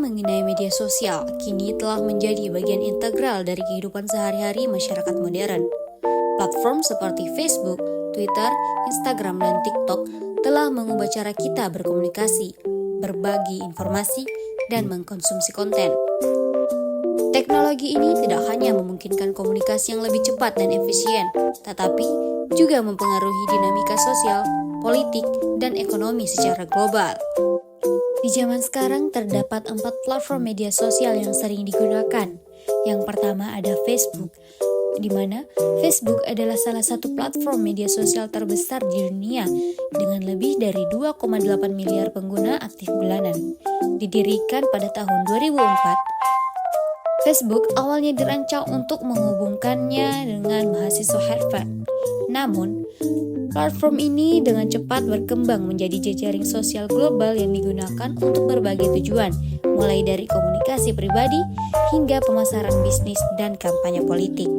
mengenai media sosial kini telah menjadi bagian integral dari kehidupan sehari-hari masyarakat modern. Platform seperti Facebook, Twitter, Instagram, dan TikTok telah mengubah cara kita berkomunikasi, berbagi informasi, dan mengkonsumsi konten. Teknologi ini tidak hanya memungkinkan komunikasi yang lebih cepat dan efisien, tetapi juga mempengaruhi dinamika sosial, politik, dan ekonomi secara global. Di zaman sekarang terdapat 4 platform media sosial yang sering digunakan. Yang pertama ada Facebook, di mana Facebook adalah salah satu platform media sosial terbesar di dunia dengan lebih dari 2,8 miliar pengguna aktif bulanan. Didirikan pada tahun 2004, Facebook awalnya dirancang untuk menghubungkannya dengan mahasiswa Harvard. Namun, platform ini dengan cepat berkembang menjadi jejaring sosial global yang digunakan untuk berbagai tujuan, mulai dari komunikasi pribadi hingga pemasaran bisnis dan kampanye politik.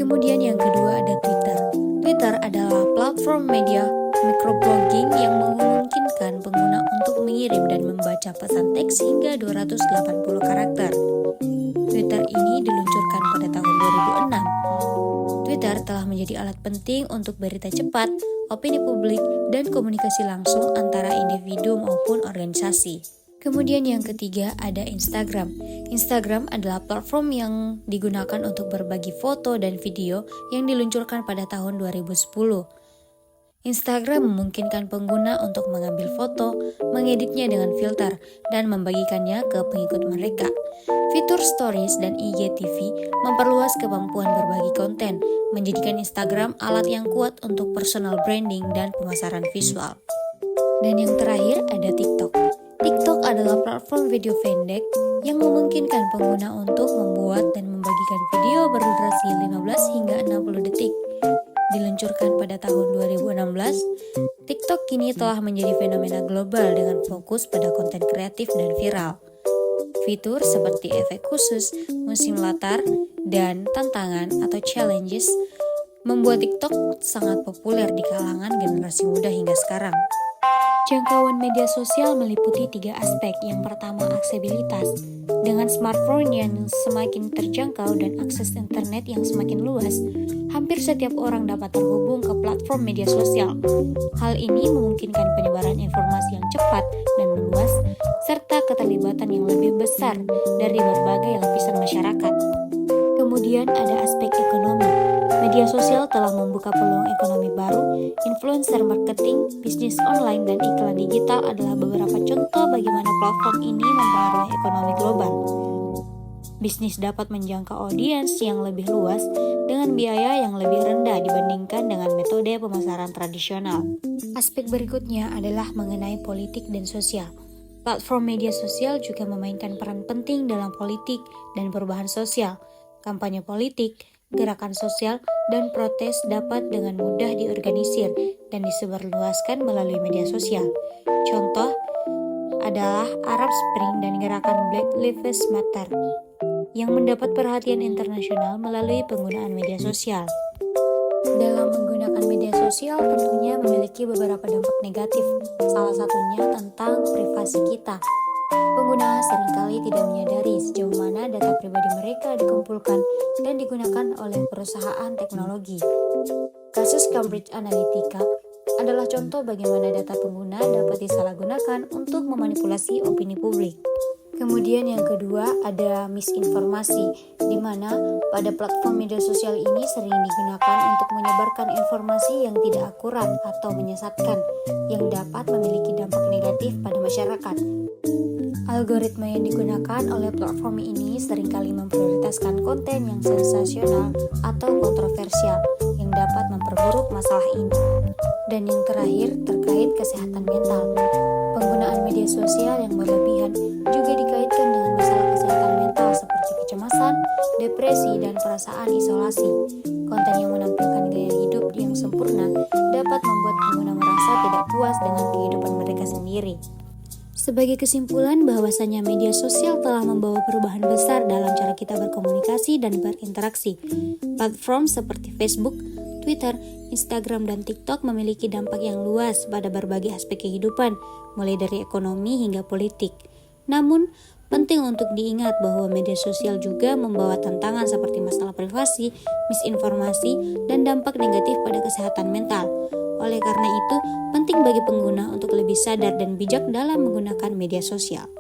Kemudian yang kedua ada Twitter. Twitter adalah platform media microblogging yang memungkinkan pengguna untuk mengirim dan membaca pesan teks hingga 280 karakter. Twitter ini diluncurkan pada tahun 2006. Twitter telah menjadi alat penting untuk berita cepat, opini publik, dan komunikasi langsung antara individu maupun organisasi. Kemudian yang ketiga ada Instagram. Instagram adalah platform yang digunakan untuk berbagi foto dan video yang diluncurkan pada tahun 2010. Instagram memungkinkan pengguna untuk mengambil foto, mengeditnya dengan filter, dan membagikannya ke pengikut mereka. Fitur Stories dan IGTV memperluas kemampuan berbagi konten, menjadikan Instagram alat yang kuat untuk personal branding dan pemasaran visual. Dan yang terakhir ada TikTok. TikTok adalah platform video pendek yang memungkinkan pengguna untuk membuat dan membagikan video berdurasi 15 hingga 60 detik. Diluncurkan pada tahun 2016, TikTok kini telah menjadi fenomena global dengan fokus pada konten kreatif dan viral. Fitur seperti efek khusus, musim latar, dan tantangan atau challenges membuat TikTok sangat populer di kalangan generasi muda hingga sekarang. Jangkauan media sosial meliputi 3 aspek. Yang pertama, aksesibilitas. Dengan smartphone yang semakin terjangkau dan akses internet yang semakin luas, hampir setiap orang dapat terhubung ke platform media sosial. Hal ini memungkinkan penyebaran informasi yang cepat dan meluas, serta keterlibatan yang lebih besar dari berbagai lapisan masyarakat. Kemudian ada aspek ekonomi. Media sosial telah membuka peluang ekonomi baru. Influencer marketing, bisnis online, dan iklan digital adalah beberapa contoh bagaimana platform ini mempengaruhi ekonomi global. Bisnis dapat menjangkau audiens yang lebih luas dengan biaya yang lebih rendah dibandingkan dengan metode pemasaran tradisional. Aspek berikutnya adalah mengenai politik dan sosial. Platform media sosial juga memainkan peran penting dalam politik dan perubahan sosial. Kampanye politik, gerakan sosial, dan protes dapat dengan mudah diorganisir dan disebarluaskan melalui media sosial. Contoh adalah Arab Spring dan gerakan Black Lives Matter yang mendapat perhatian internasional melalui penggunaan media sosial. Dalam menggunakan media sosial tentunya memiliki beberapa dampak negatif, salah satunya tentang privasi kita. Pengguna seringkali tidak menyadari sejauh mana data pribadi mereka dikumpulkan dan digunakan oleh perusahaan teknologi. Kasus Cambridge Analytica adalah contoh bagaimana data pengguna dapat disalahgunakan untuk memanipulasi opini publik. Kemudian yang kedua ada misinformasi, di mana pada platform media sosial ini sering digunakan untuk menyebarkan informasi yang tidak akurat atau menyesatkan, yang dapat memiliki dampak negatif pada masyarakat. Algoritma yang digunakan oleh platform ini seringkali memprioritaskan konten yang sensasional atau kontroversial yang dapat memperburuk masalah ini. Dan yang terakhir terkait kesehatan mental. Penggunaan media sosial yang berlebihan juga dikaitkan dengan masalah kesehatan mental seperti kecemasan, depresi, dan perasaan isolasi. Konten yang menampilkan gaya hidup yang sempurna dapat membuat pengguna merasa tidak puas dengan kehidupan mereka sendiri. Sebagai kesimpulan bahwasanya media sosial telah membawa perubahan besar dalam cara kita berkomunikasi dan berinteraksi. Platform seperti Facebook, Twitter, Instagram, dan TikTok memiliki dampak yang luas pada berbagai aspek kehidupan, mulai dari ekonomi hingga politik. Namun, Penting untuk diingat bahwa media sosial juga membawa tantangan seperti masalah privasi, misinformasi, dan dampak negatif pada kesehatan mental. Oleh karena itu, penting bagi pengguna untuk lebih sadar dan bijak dalam menggunakan media sosial.